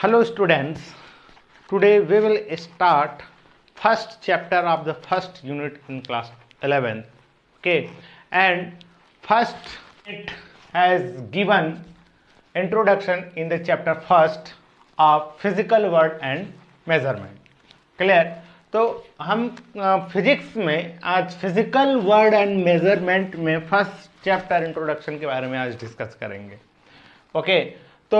Hello students, today we will start first chapter of the first unit in class 11. Okay, and first it has given introduction in the chapter first of physical word and measurement. Clear? तो हम physics में आज physical word and measurement में first chapter introduction के बारे में आज discuss करेंगे. ओके तो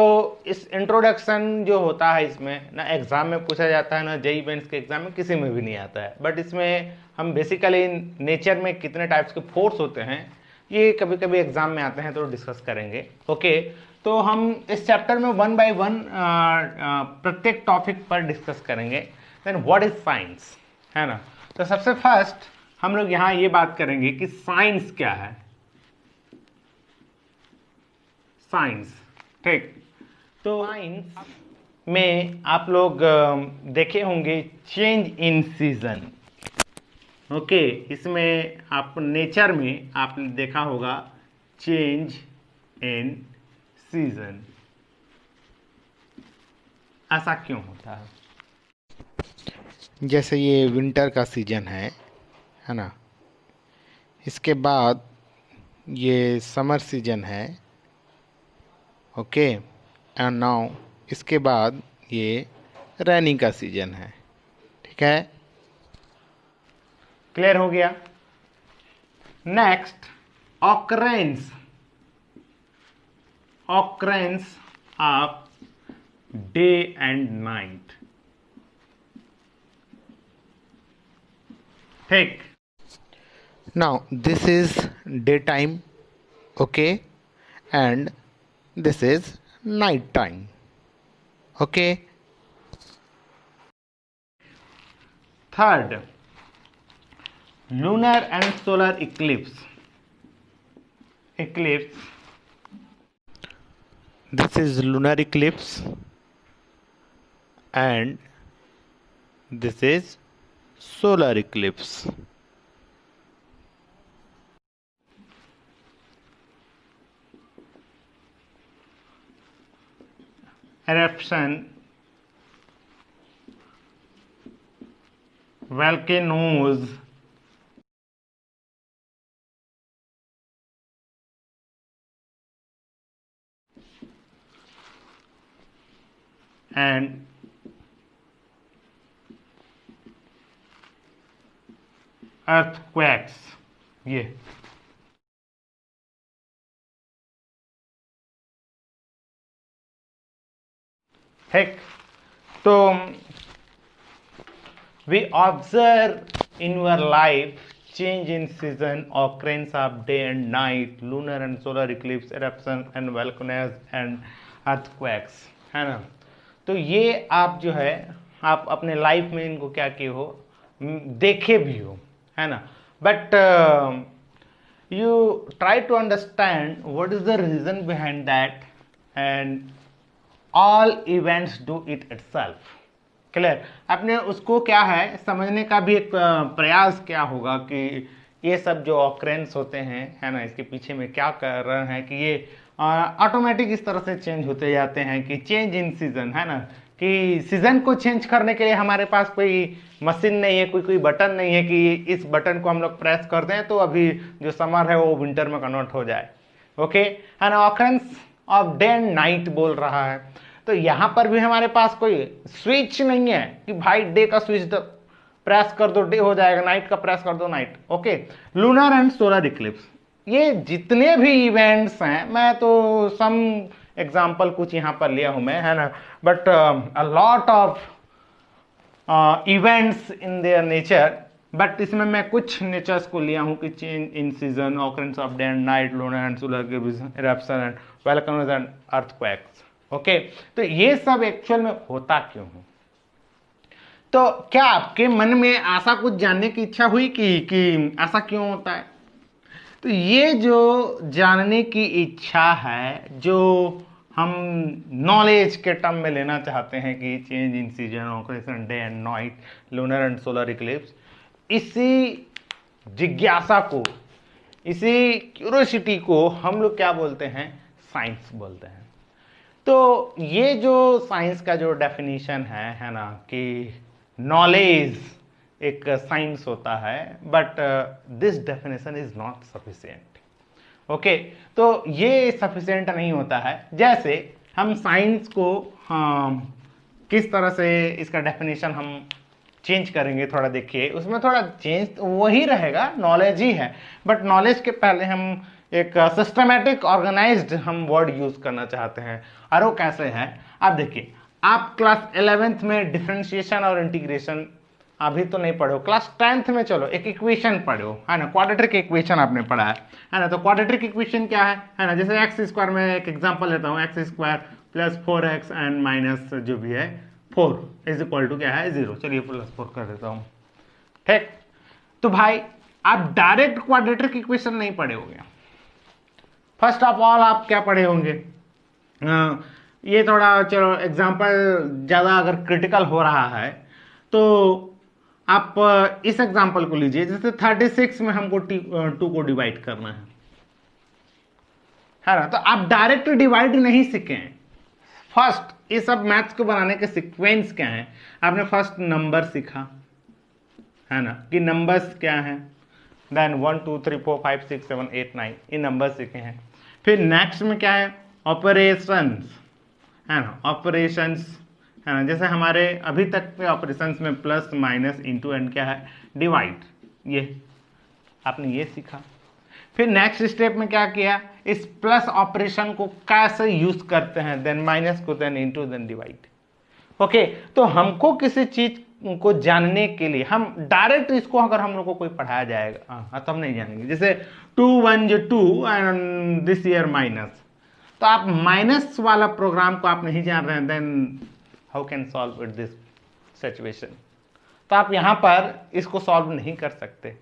इस इंट्रोडक्शन जो होता है इसमें ना एग्जाम में पूछा जाता है ना जेईई मेंस के एग्जाम में किसी में भी नहीं आता है, बट इसमें हम बेसिकली नेचर में कितने टाइप्स के फोर्स होते हैं ये कभी कभी एग्जाम में आते हैं तो डिस्कस करेंगे. ओके तो हम इस चैप्टर में वन बाय वन प्रत्येक टॉपिक पर डिस्कस करेंगे. देन व्हाट इज साइंस, है ना. तो सबसे फर्स्ट हम लोग यहाँ ये बात करेंगे कि साइंस क्या है. साइंस, ठीक. तो साइंस में आप लोग देखे होंगे चेंज इन सीजन. ओके इसमें आप नेचर में आपने देखा होगा चेंज इन सीजन. ऐसा क्यों होता है? जैसे ये विंटर का सीजन है ना. इसके बाद ये समर सीजन है. ओके एंड नाउ इसके बाद ये रेनी का सीजन है. ठीक है, क्लियर हो गया. Next occurrence of day and night. ठीक. Now this is day time, okay, and this is night time. Okay, third lunar and solar eclipse. This is lunar eclipse and this is solar eclipse. Eruption, volcanoes, and earthquakes. ये ठीक. तो we observe in your life change in season, occurrence of day and night, lunar and solar eclipse, eruption and volcanoes and earthquakes, है ना. तो ये आप जो है आप अपने लाइफ में इनको क्या किए हो, देखे भी हो, है ना. But you try to understand what is the reason behind that and all events do it itself. Clear. आपने उसको क्या है समझने का भी एक प्रयास क्या होगा कि ये सब जो ऑकरेंस होते हैं, है ना, इसके पीछे में क्या कर रहे हैं कि ये ऑटोमेटिक इस तरह से चेंज होते जाते हैं कि चेंज इन सीजन, है ना, कि सीजन को चेंज करने के लिए हमारे पास कोई मशीन नहीं है, कोई बटन नहीं है कि इस बटन को हम लोग प्रेस कर दें तो अभी जो समर है वो विंटर में कन्वर्ट हो जाए. ओके, है ना. Occurrence of day and night बोल रहा है. तो यहां पर भी हमारे पास कोई स्विच नहीं है कि भाई डे का स्विच प्रेस कर दो डे हो जाएगा, नाइट का प्रेस कर दो night. Okay, lunar and solar Eclipse, ये जितने भी इवेंट्स हैं, मैं तो सम एग्जांपल कुछ यहां पर लिया हूं मैं, है ना, but a lot of events in their nature, but इसमें मैं कुछ नेचर्स को लिया हूं कि change in season, occurrence of day and night, lunar and solar eruption and volcanoes and earthquakes. Okay, तो ये सब एक्चुअल में होता क्यों है? तो क्या आपके मन में ऐसा कुछ जानने की इच्छा हुई कि ऐसा क्यों होता है? तो ये जो जानने की इच्छा है, जो हम नॉलेज के टर्म में लेना चाहते हैं कि change in season, occurrence day and night, lunar and solar Eclipse, इसी जिज्ञासा को, इसी क्यूरियोसिटी को हम लोग क्या बोलते हैं? साइंस बोलते हैं. तो ये जो साइंस का जो डेफिनेशन है ना, कि नॉलेज एक साइंस होता है, but this definition is not sufficient. Okay, तो ये सफिशिएंट नहीं होता है। जैसे हम साइंस को किस तरह से इसका डेफिनेशन हम चेंज करेंगे, थोड़ा देखिए, उसमें थोड़ा चेंज तो वही रहेगा, नॉलेज ही है, बट नॉलेज के पहले हम एक सिस्टमैटिक ऑर्गेनाइज्ड हम वर्ड यूज करना चाहते हैं। और वो कैसे है, आप देखिए, आप क्लास 11th में डिफरेंशिएशन और इंटीग्रेशन अभी तो नहीं पढ़ो, क्लास 10th में चलो एक इक्वेशन पढ़ो, है ना, क्वाड्रेटिक इक्वेशन आपने पढ़ा है ना। तो क्वाड्रेटिक इक्वेशन क्या है ना, जैसे एक्स स्क्वायर में एक एग्जांपल लेता हूँ, x square plus 4x and minus जो भी है 4 इज इक्वल टू क्या है 0। चलिए प्लस 4 कर देता हूँ, ठीक। तो भाई आप डायरेक्ट क्वाड्रेटिक इक्वेशन नहीं पढ़े होंगे, फर्स्ट ऑफ ऑल आप क्या पढ़े होंगे, ये थोड़ा चलो एग्जांपल ज़्यादा अगर क्रिटिकल हो रहा है तो आप इस एग्जांपल को लीजिए, जैसे 36 में हमको 2 को डिवाइड करना है ना। तो आप डायरेक्ट डिवाइड नहीं सीखे, फर्स्ट ये सब मैथ्स को बनाने के सीक्वेंस क्या है, आपने फर्स्ट नंबर सीखा, है ना, कि नंबर्स क्या हैं, देन 1 2 3 4 5 6 7 8 9 ये नंबर सीखे हैं। फिर नेक्स्ट में क्या है, ऑपरेशंस, है ना, ऑपरेशंस, है ना, जैसे हमारे अभी तक के ऑपरेशंस में प्लस माइनस इंटू एंड क्या है डिवाइड, ये आपने ये सीखा। फिर नेक्स्ट स्टेप में क्या किया, इस प्लस ऑपरेशन को कैसे यूज करते हैं, देन माइनस को then into then divide. Okay, तो हमको किसी चीज को जानने के लिए हम डायरेक्ट इसको अगर हम लोग को कोई पढ़ाया जाएगा तो हम नहीं जानेंगे। जैसे 2 1 जो 2 एंड दिस ईयर माइनस, तो आप माइनस वाला प्रोग्राम को आप नहीं जान रहे हैं, then how can solve it this situation, तो आप यहां पर इसको सॉल्व नहीं कर सकते,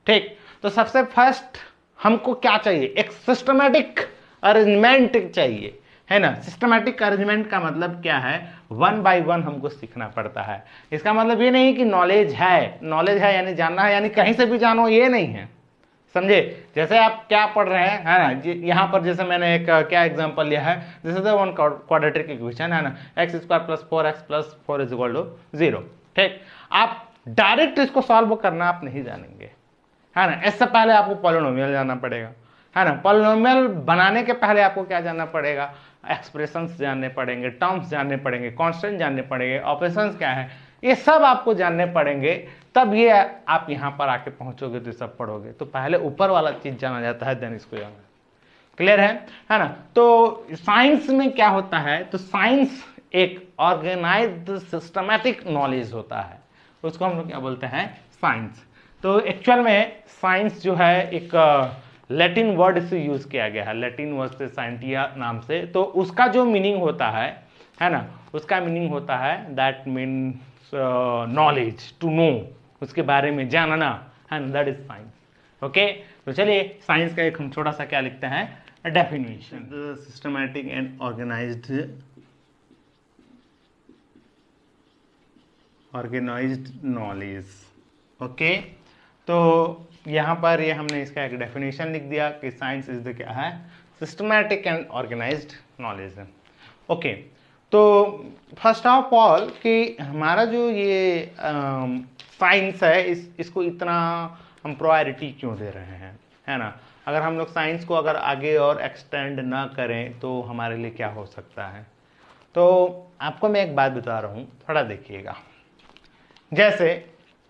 ठीक। तो सबसे फर्स्ट हमको क्या चाहिए, एक सिस्टमैटिक अरेंजमेंट चाहिए, है ना। सिस्टमैटिक अरेंजमेंट का मतलब क्या है, 1 by 1 हमको सीखना पड़ता है। इसका मतलब ये नहीं कि नॉलेज है यानी जानना है, यानी कहीं से भी जानो, ये नहीं है, समझे। जैसे आप क्या पढ़ रहे हैं, है ना, यहाँ पर जैसे मैंने एक क्या एग्जांपल लिया है, जैसे वन क्वाड्रेटिक इक्वेशन, है ना, x square plus 4x plus 4 is equal to 0, ठीक। आप डायरेक्ट इसको सॉल्व करना आप नहीं जानेंगे, है ना। इससे पहले आपको पॉलिनोमियल जानना पड़ेगा, है ना। पॉलिनोमियल बनाने के पहले आपको क्या जानना पड़ेगा, एक्सप्रेशंस जानने पड़ेंगे, टर्म्स जानने पड़ेंगे, कांस्टेंट जानने पड़ेंगे, ऑपरेशंस क्या है, ये सब आपको जानने पड़ेंगे, तब ये आप यहां पर आके पहुंचोगे तो सब पढ़ोगे। तो पहले ऊपर वाला चीज जाना जाता है, देन इसको जाना। क्लियर है ना। तो साइंस में क्या होता है, तो साइंस एक ऑर्गेनाइज्ड सिस्टमैटिक नॉलेज होता है, उसको हम लोग क्या बोलते हैं, साइंस। तो एक्चुअल में साइंस जो है एक लैटिन वर्ड से यूज किया गया है, लैटिन वर्ड से साइंटिया नाम से। तो उसका जो मीनिंग होता है ना, उसका मीनिंग होता है that means knowledge, to know, उसके बारे में जानना, and that is science. Okay, तो चलिए साइंस का एक हम छोटा सा क्या लिखते हैं, definition, systematic and organised knowledge. Okay, तो यहाँ पर ये हमने इसका एक डेफिनेशन लिख दिया कि साइंस इज द क्या है, systematic and organised knowledge. Okay, तो फर्स्ट ऑफ ऑल कि हमारा जो ये साइंस है, इसको इतना हम प्रायोरिटी क्यों दे रहे हैं, है ना। अगर हम लोग साइंस को अगर आगे और एक्सटेंड ना करें तो हमारे लिए क्या हो सकता है। तो आपको मैं एक बात बता रहा हूँ, थोड़ा देखिएगा। जैसे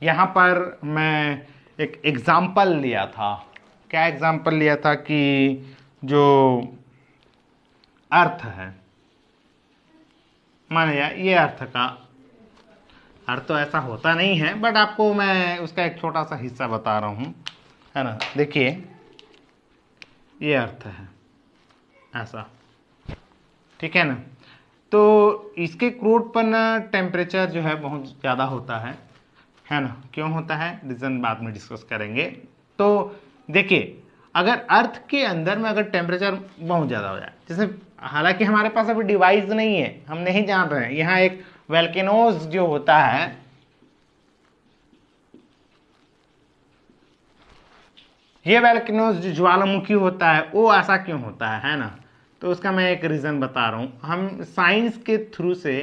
यहाँ पर मैं एक एग्जाम्पल लिया था, क्या एग्जाम्पल लिया था कि जो अर्थ है, मान लिया ये अर्थ का अर्थ तो ऐसा होता नहीं है, बट आपको मैं उसका एक छोटा सा हिस्सा बता रहा हूँ, है ना। देखिए ये अर्थ है ऐसा, ठीक है ना। तो इसके क्रूड पर ना टेम्परेचर जो है बहुत ज़्यादा होता है ना। क्यों होता है, रीजन बाद में डिस्कस करेंगे। तो देखिए, अगर अर्थ के अंदर में अगर टेम्परेचर बहुत ज़्यादा हो जाए, जैसे हालांकि हमारे पास अभी डिवाइस नहीं है, हम नहीं जान रहे हैं, यहाँ एक वोल्केनोज जो होता है, ये वोल्केनोज जो ज्वालामुखी होता है, वो ऐसा क्यों होता है ना, तो उसका मैं एक रीज़न बता रहा हूँ। हम साइंस के थ्रू से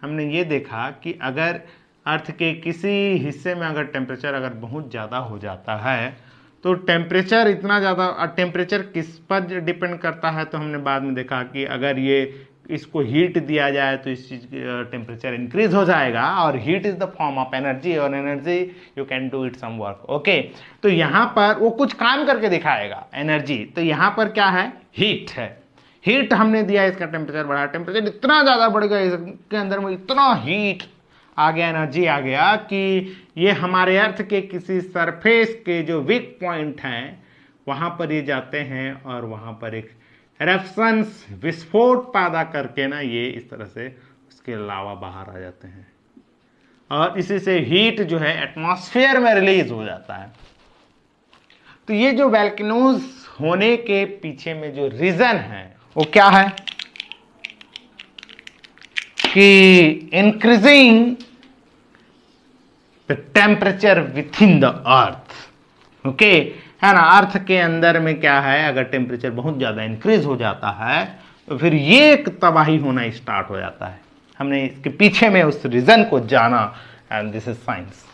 हमने ये देखा कि अगर अर्थ के किसी हिस्से में अगर टेम्परेचर अगर बहुत ज़्यादा हो जाता है तो टेम्परेचर इतना ज़्यादा, टेम्परेचर किस पर डिपेंड करता है, तो हमने बाद में देखा कि अगर ये इसको हीट दिया जाए तो इस चीज़ टेम्परेचर इंक्रीज हो जाएगा, और heat is the form of energy, और energy you can do it some work. Okay, तो यहाँ पर वो कुछ काम करके दिखाएगा एनर्जी। तो यहाँ पर क्या है, हीट है। हीट हमने दिया, इसका टेम्परेचर बढ़ा, टेम्परेचर इतना ज़्यादा बढ़ गया, इसके अंदर में इतना हीट आ गया, एनर्जी आ गया कि ये हमारे अर्थ के किसी सरफेस के जो वीक पॉइंट हैं वहाँ पर ये जाते हैं और वहाँ पर एक एरप्शंस, विस्फोट पैदा करके ना ये इस तरह से उसके लावा बाहर आ जाते हैं, और इसी से हीट जो है एटमॉस्फेयर में रिलीज हो जाता है। तो ये जो वोल्केनोज होने के पीछे में जो रीजन है वो क्या है कि increasing the temperature with in the earth. Okay, है ना, अर्थ के अंदर में क्या है, अगर टेम्परेचर बहुत ज्यादा इंक्रीज हो जाता है तो फिर ये एक तबाही होना स्टार्ट हो जाता है। हमने इसके पीछे में उस रीजन को जाना, and this is science.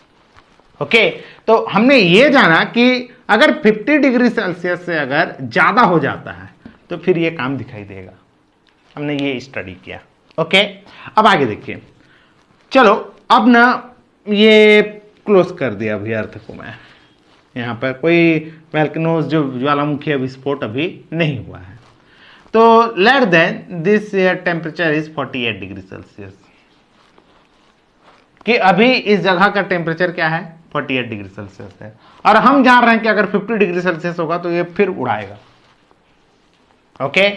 Okay, तो हमने ये जाना कि अगर 50 डिग्री सेल्सियस से अगर ज्यादा हो जाता है तो फिर ये काम दिखाई देगा। हमने ये स्टडी किया। ओके, अब आगे देखिए। चलो, अब ना ये क्लोज कर दिया अभी अर्थ को मैं। यहाँ पर कोई वोल्केनोज जो ज्वालामुखी विस्फोट अभी नहीं हुआ है। तो let then this air temperature is 48 degree Celsius, कि अभी इस जगह का टेम्परेचर क्या है, 48 डिग्री सेल्सियस है, और हम जान रहे हैं कि अगर 50 डिग्री सेल्सियस होगा तो ये फिर उड़ाएगा। ओके,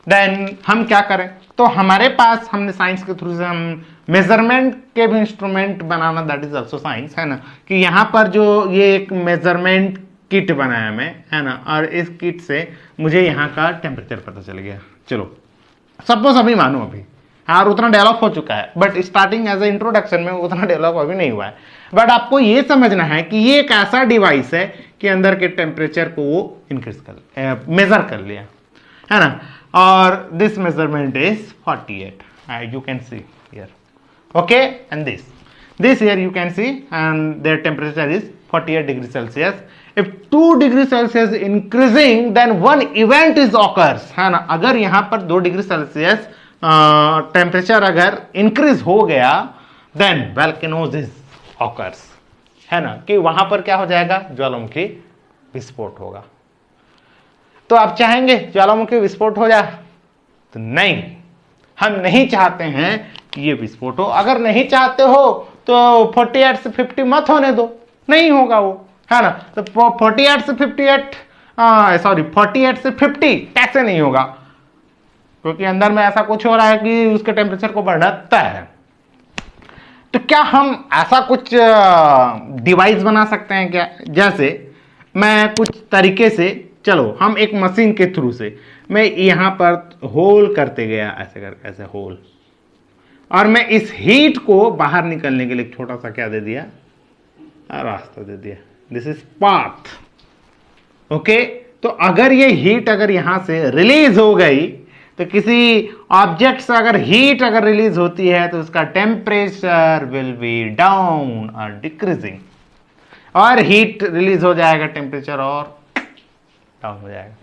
देन हम क्या करें, तो हमारे पास हमने साइंस के थ्रू से हम मेजरमेंट के भी instrument banana, that is also science, है ना, कि यहां पर जो ये एक मेजरमेंट किट बनाया मैं, है ना, और इस किट से मुझे यहाँ का टेम्परेचर पता चल गया। चलो सपोज अभी मानो अभी, हाँ, उतना डेवलप हो चुका है, but starting as a introduction में उतना डेवलप अभी नहीं हुआ है। बट आपको ये समझना है कि ये एक ऐसा डिवाइस है कि अंदर के टेम्परेचर को वो इंक्रीज कर मेजर कर लिया, है ना, और this measurement is 48, you can see here. Okay, and this here you can see, and their temperature is 48 degrees Celsius. If 2 degree Celsius increasing, then one event is occurs, है ना। अगर यहाँ पर 2 डिग्री सेल्सियस टेम्परेचर अगर increase हो गया, then volcanoes is occurs, है ना, कि वहां पर क्या हो जाएगा, ज्वालामुखी विस्फोट होगा। तो आप चाहेंगे ज्वालामुखी विस्फोट हो जाए? तो नहीं, हम नहीं चाहते हैं कि ये विस्फोट हो। अगर नहीं चाहते हो तो 48 से 50 मत होने दो, नहीं होगा वो, है ना। तो 48 से 50 कैसे नहीं होगा, क्योंकि अंदर में ऐसा कुछ हो रहा है कि उसके टेम्परेचर को बढ़ाता है। तो क्या हम ऐसा कुछ डिवाइस बना सकते हैं क्या, जैसे मैं कुछ तरीके से, चलो हम एक मशीन के थ्रू से मैं यहां पर होल करते गया, ऐसे कर ऐसे होल, और मैं इस हीट को बाहर निकलने के लिए एक छोटा सा क्या दे दिया, रास्ता दे दिया, दिस इज पाथ। ओके, तो अगर ये हीट अगर यहां से रिलीज हो गई, तो किसी ऑब्जेक्ट से अगर हीट अगर रिलीज होती है तो उसका टेम्परेचर विल बी डाउन और डिक्रीजिंग, और हीट रिलीज हो जाएगा, टेम्परेचर और डाउन हो जाएगा।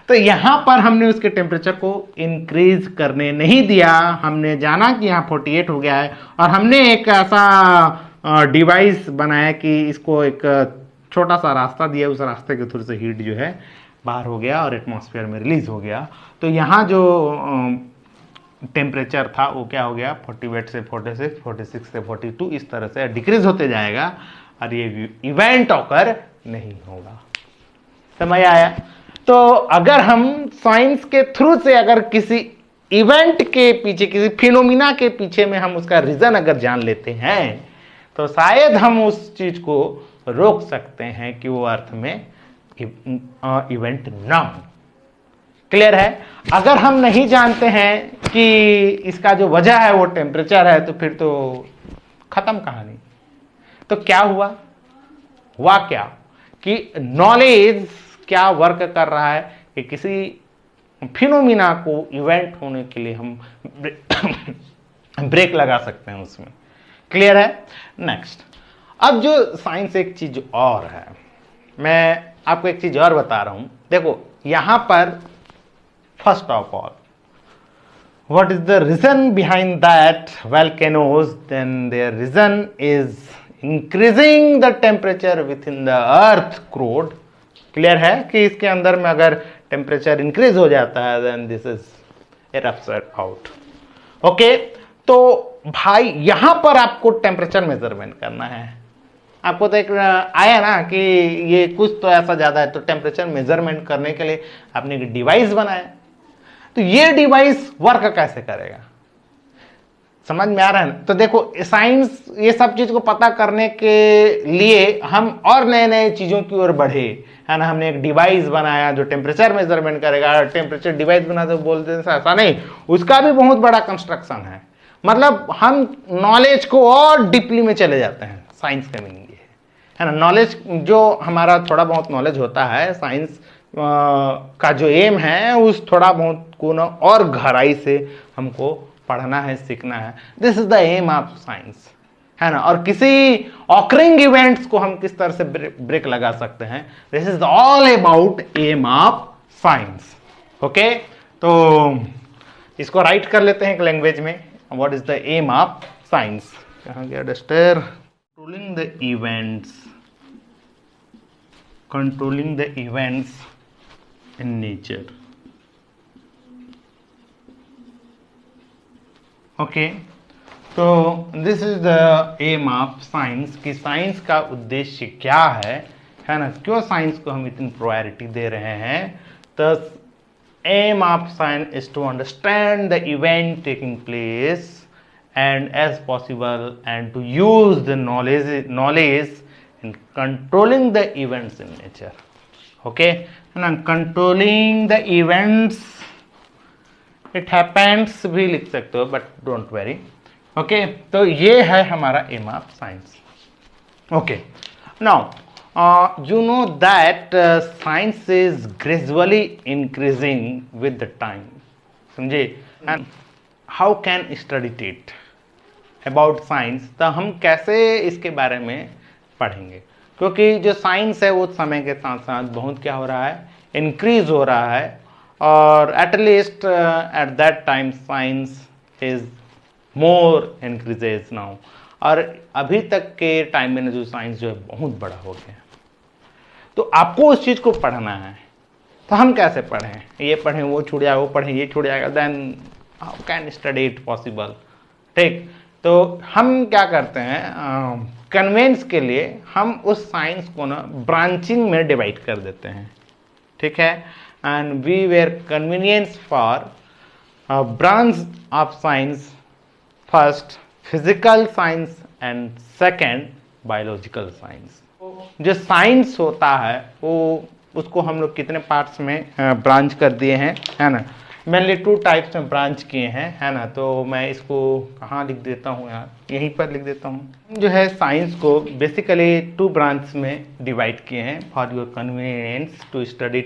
तो यहां पर हमने उसके टेम्परेचर को इंक्रीज करने नहीं दिया। हमने जाना कि यहाँ 48 हो गया है, और हमने एक ऐसा डिवाइस बनाया कि इसको एक छोटा सा रास्ता दिया, उस रास्ते के थ्रू से हीट जो है बाहर हो गया और एटमॉस्फेयर में रिलीज हो गया। तो यहाँ जो टेम्परेचर था वो क्या हो गया, 48 से 46, 46 से 42, इस तरह से डिक्रीज होते जाएगा, और ये इवेंट ऑकर नहीं होगा। समझ आया? तो अगर हम साइंस के थ्रू से अगर किसी इवेंट के पीछे, किसी फिनोमिना के पीछे में हम उसका रीजन अगर जान लेते हैं, तो शायद हम उस चीज को रोक सकते हैं कि वो अर्थ में इवेंट ना हो। क्लियर है? अगर हम नहीं जानते हैं कि इसका जो वजह है वो टेम्परेचर है, तो फिर तो खत्म कहानी। तो क्या हुआ क्या कि नॉलेज क्या वर्क कर रहा है कि किसी फिनोमिना को इवेंट होने के लिए हम ब्रेक लगा सकते हैं उसमें। क्लियर है? नेक्स्ट, अब जो साइंस एक चीज और है, मैं आपको एक चीज और बता रहा हूं। देखो यहां पर first of all, what is the reason behind that volcanoes? Then their reason is increasing the temperature within the earth core। Clear है कि इसके अंदर में अगर टेम्परेचर इंक्रीज हो जाता है then this is eruption out. Okay, तो भाई यहां पर आपको टेम्परेचर मेजरमेंट करना है। आपको तो एक आया ना कि ये कुछ तो ऐसा ज्यादा है, तो टेम्परेचर मेजरमेंट करने के लिए आपने एक डिवाइस बनाया। तो ये डिवाइस वर्क कैसे करेगा, समझ में आ रहा है ना? तो देखो साइंस ये सब चीज को पता करने के लिए हम और नए नए चीजों की ओर बढ़े, है ना। हमने एक डिवाइस बनाया जो टेम्परेचर मेजरमेंट करेगा। टेम्परेचर डिवाइस बना तो बोलते हैं ऐसा नहीं, उसका भी बहुत बड़ा कंस्ट्रक्शन है। मतलब हम नॉलेज को और डीपली में चले जाते हैं। साइंस का मीनिंग ये है ना। नॉलेज जो हमारा थोड़ा बहुत नॉलेज होता है, साइंस का जो एम है उस थोड़ा बहुत को ना और गहराई से हमको पढ़ना है, सीखना है। This is the aim of science, है ना। और किसी ऑकरिंग इवेंट्स को हम किस तरह से ब्रेक लगा सकते हैं, this is all about aim of science. Okay, तो इसको राइट कर लेते हैं एक लैंग्वेज में। What is the aim of science? कहां गया duster? Controlling the events, controlling the events in nature। Okay, तो this is the aim of science कि साइंस का उद्देश्य क्या है ना। क्यों साइंस को हम इतनी प्रायोरिटी दे रहे हैं? The aim of science is to understand the event taking place and as possible and to use the knowledge in controlling the events in nature. Okay, controlling the events, it happens भी लिख सकते हो but don't very. Okay, तो ये है हमारा aim of science. Okay, now you know that science is gradually increasing with the time. समझे? And how can study it about science? तो हम कैसे इसके बारे में पढ़ेंगे? क्योंकि जो साइंस है वो समय के साथ साथ बहुत क्या हो रहा है, इंक्रीज हो रहा है। और at least at that time science is more increases now. और अभी तक के टाइम में जो साइंस जो है बहुत बड़ा हो गया। तो आपको उस चीज को पढ़ना है। तो हम कैसे पढ़ें? ये पढ़ें, वो छूट जाएगा, वो पढ़ें, ये छूट जाएगा, then how can study it possible? ठीक, तो हम क्या करते हैं, कन्वेंस के लिए हम उस साइंस को ना ब्रांचिंग में डिवाइड कर देते हैं। ठीक है, and we were convenience for branch of science, first physical science and second biological science. जो साइंस होता है वो उसको हम लोग कितने पार्ट्स में ब्रांच कर दिए हैं, है ना। मेनली 2 टाइप्स में ब्रांच किए हैं, है ना। तो मैं इसको कहाँ लिख देता हूँ यार, यहीं पर लिख देता हूँ। जो है साइंस को बेसिकली 2 ब्रांच में डिवाइड किए हैं for your convenience to study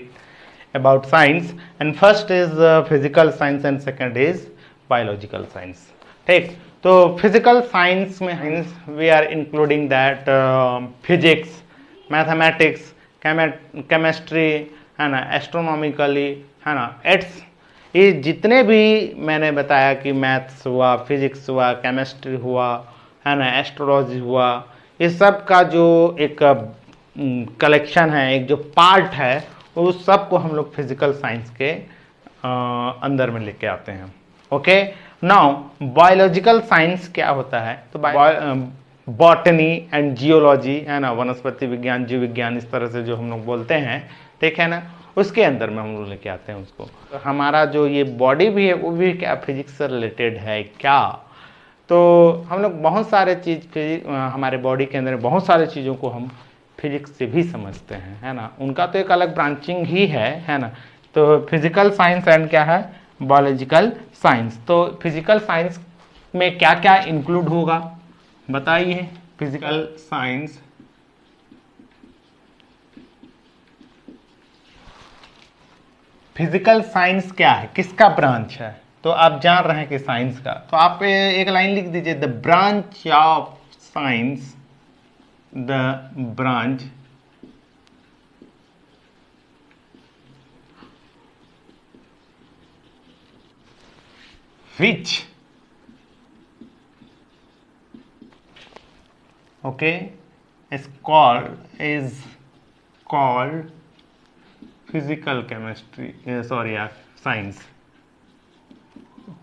about science. And first is physical science and second is biological science. ठीक, तो फिजिकल साइंस में we are including that physics, mathematics, chemistry, है ना, एस्ट्रोनॉमिकली, है ना, एट्स। ये जितने भी मैंने बताया कि मैथ्स हुआ, फिजिक्स हुआ, केमिस्ट्री हुआ, है ना, एस्ट्रोलॉजी हुआ, ये सब का जो एक कलेक्शन है, एक जो पार्ट है, उस सब को हम लोग फिजिकल साइंस के अंदर में लेके आते हैं। ओके, नाउ बायोलॉजिकल साइंस क्या होता है? तो बॉटनी एंड जियोलॉजी, है ना, वनस्पति विज्ञान, जीव विज्ञान, इस तरह से जो हम लोग बोलते हैं, ठीक है ना, उसके अंदर में हम लोग लेके आते हैं उसको। तो हमारा जो ये बॉडी भी है वो भी क्या फिजिक्स से रिलेटेड है क्या? तो हम लोग बहुत सारे चीज हमारे बॉडी के अंदर बहुत सारे चीज़ों को हम फिजिक्स से भी समझते हैं, है ना। उनका तो एक अलग ब्रांचिंग ही है ना। तो फिजिकल साइंस एंड क्या है, बायोलॉजिकल साइंस। तो फिजिकल साइंस में क्या क्या इंक्लूड होगा बताइए? फिजिकल साइंस फिजिकल साइंस क्या है, किसका ब्रांच है? तो आप जान रहे हैं कि साइंस का, तो आप एक लाइन लिख दीजिए, the branch of science, the branch which okay is called physical chemistry, sorry science,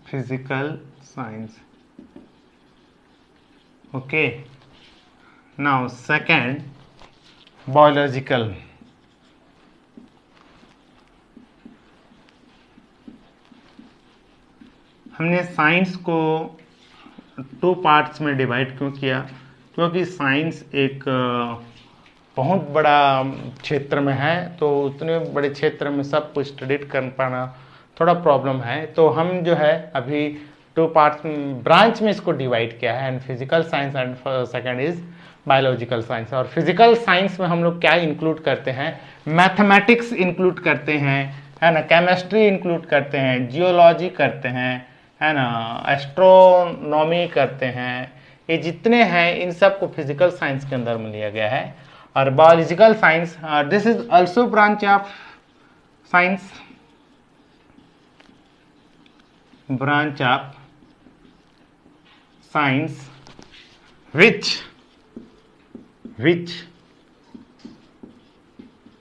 physical science. Okay, now second, biological. हमने साइंस को 2 पार्ट्स में डिवाइड क्यों किया? क्योंकि साइंस एक बहुत बड़ा क्षेत्र में है, तो उतने बड़े क्षेत्र में सब कुछ स्टडी कर पाना थोड़ा प्रॉब्लम है। तो हम जो है अभी 2 पार्ट्स ब्रांच में इसको डिवाइड किया है, and physical science and second is biological science. और फिजिकल साइंस में हम लोग क्या इंक्लूड करते हैं? मैथमेटिक्स इंक्लूड करते हैं, है ना, केमिस्ट्री इंक्लूड करते हैं, जियोलॉजी करते हैं, है ना, एस्ट्रोनॉमी करते हैं। ये जितने हैं इन सब को फिजिकल साइंस के अंदर में लिया गया है। और biological science, this is also branch of science, branch of science which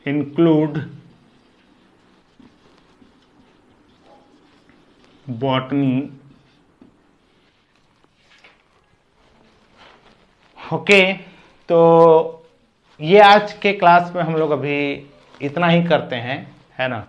include botany. Okay, तो ये आज के क्लास में हम लोग अभी इतना ही करते हैं, है ना।